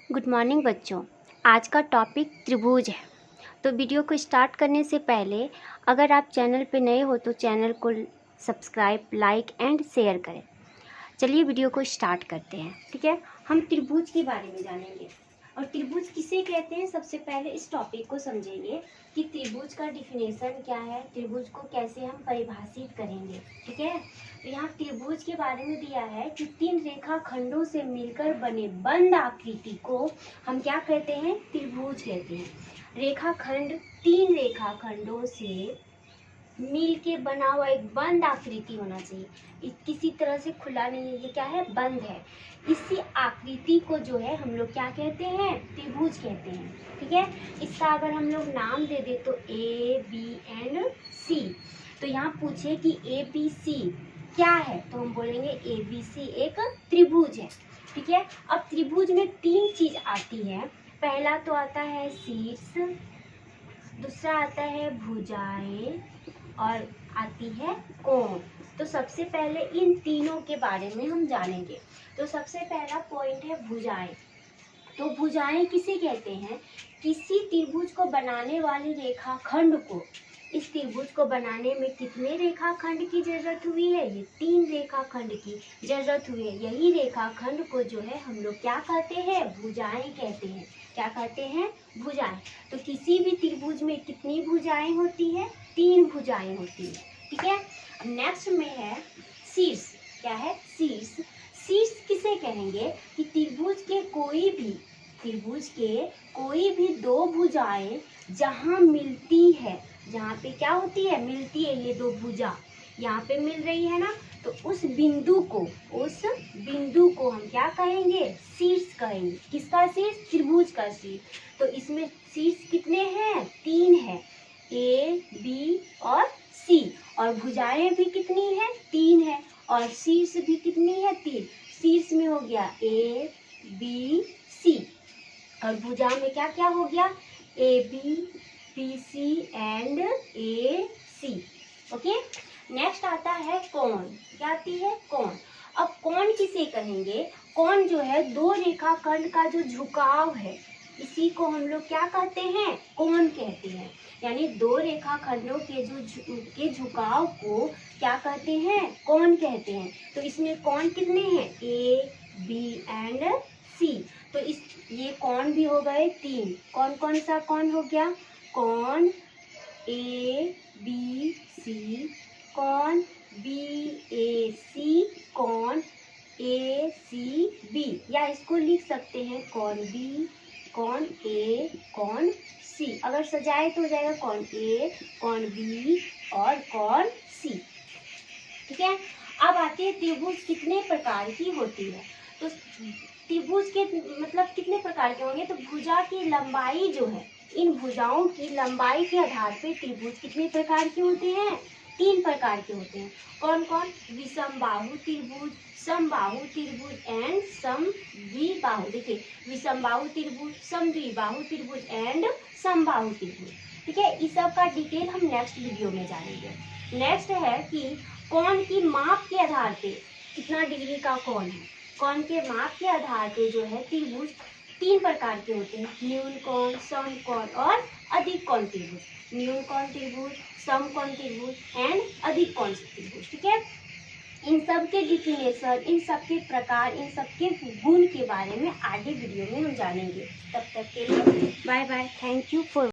Good morning बच्चों। आज का टॉपिक त्रिभुज है। तो वीडियो को स्टार्ट करने से पहले अगर आप चैनल पे नए हो तो चैनल को सब्सक्राइब, लाइक एंड शेयर करें। चलिए वीडियो को स्टार्ट करते हैं। ठीक है, हम त्रिभुज के बारे में जानेंगे और त्रिभुज किसे कहते हैं। सबसे पहले इस टॉपिक को समझेंगे कि त्रिभुज का डिफिनेशन क्या है, त्रिभुज को कैसे हम परिभाषित करेंगे। ठीक है, तो यहाँ त्रिभुज के बारे में दिया है कि तीन रेखा खंडों से मिलकर बने बंद आकृति को हम क्या कहते हैं, त्रिभुज कहते हैं। रेखा खंड तीन रेखा खंडों से मिल के बना हुआ एक बंद आकृति होना चाहिए, किसी तरह से खुला नहीं है, ये क्या है, बंद है। इसी आकृति को जो है हम लोग क्या कहते हैं, त्रिभुज कहते हैं। ठीक है, इसका अगर हम लोग नाम दे दे तो ए बी एंड सी। तो यहाँ पूछे कि ए बी सी क्या है, तो हम बोलेंगे ए बी सी एक त्रिभुज है। ठीक है, अब त्रिभुज में तीन चीज आती है। पहला तो आता है शीर्ष, दूसरा आता है भुजाएं और आती है कोण। तो सबसे पहले इन तीनों के बारे में हम जानेंगे। तो सबसे पहला पॉइंट है भुजाएं। तो भुजाएं किसे कहते हैं, किसी त्रिभुज को बनाने वाली रेखाखंड को, इस त्रिभुज को बनाने में कितने रेखाखंड की जरूरत हुई है, ये तीन रेखाखंड की जरूरत हुई है। यही रेखाखंड को जो है हम लोग क्या कहते हैं, भुजाएं कहते हैं। क्या कहते हैं, भुजाएं। तो किसी भी त्रिभुज में कितनी भुजाएं होती है, तीन भुजाएं होती है। ठीक है, अब नेक्स्ट में है शीर्ष। क्या है, शीर्ष। शीर्ष किसे कहेंगे कि त्रिभुज के कोई भी दो भुजाएं जहां मिलती है, जहाँ पे क्या होती है, मिलती है, ये दो भुजा यहाँ पे मिल रही है ना, तो उस बिंदु को हम क्या कहेंगे, शीर्ष कहेंगे। किसका शीर्ष, त्रिभुज का शीर्ष। तो इसमें शीर्ष कितने हैं, तीन है, ए बी और सी। और भुजाएं भी कितनी है, तीन है, और शीर्ष भी कितनी है, तीन। शीर्ष में हो गया ए बी सी, और भुजा में क्या क्या हो गया, A B B C and A C. Okay, next आता है कोण। क्या आती है, कोण। अब कोण किसे कहेंगे, कोण जो है दो रेखाखंड का जो झुकाव है, इसी को हम लोग क्या कहते हैं, कोण कहते हैं। यानी दो रेखाखंडों के झुकाव को क्या कहते हैं, कोण कहते हैं। तो इसमें कोण कितने हैं, ए बी एंड सी। तो ये कोण भी हो गए तीन। कौन कौन सा कोण हो गया, कोण ए बी सी, कोण बी ए सी, कोण ए सी बी, या इसको लिख सकते हैं कोण बी, कोण ए, कोण सी। अगर सजाए तो हो जाएगा कोण ए, कोण बी और कोण सी। ठीक है, अब आते हैं त्रिभुज कितने प्रकार की होती है। तो त्रिभुज के मतलब कितने प्रकार के होंगे, तो भुजा की लंबाई जो है, इन भुजाओं की लंबाई के आधार पे त्रिभुज कितने प्रकार के होते हैं, तीन प्रकार के होते हैं। कौन कौन, विषमबाहु त्रिभुज, समबाहु त्रिभुज एंड समद्विबाहु। देखिए, विषमबाहु त्रिभुज, समद्विबाहु त्रिभुज एंड समबाहु त्रिभुज। ठीक है, इस सब का डिटेल हम नेक्स्ट वीडियो में जानेंगे। नेक्स्ट है कि कोण की माप के आधार पे कितना डिग्री का कोण है। कोण के माप के आधार पे जो है त्रिभुज तीन प्रकार के होते हैं, न्यून कोण, सम कोण और अधिक कोण त्रिभुज। न्यून कोण त्रिभुज, सम कोण त्रिभुज एंड अधिक कोण त्रिभुज। ठीक है, इन सब के डिफिनेशन, इन सब के प्रकार, इन सब के गुण के बारे में आगे वीडियो में हम जानेंगे। तब तक के लिए bye bye, thank you for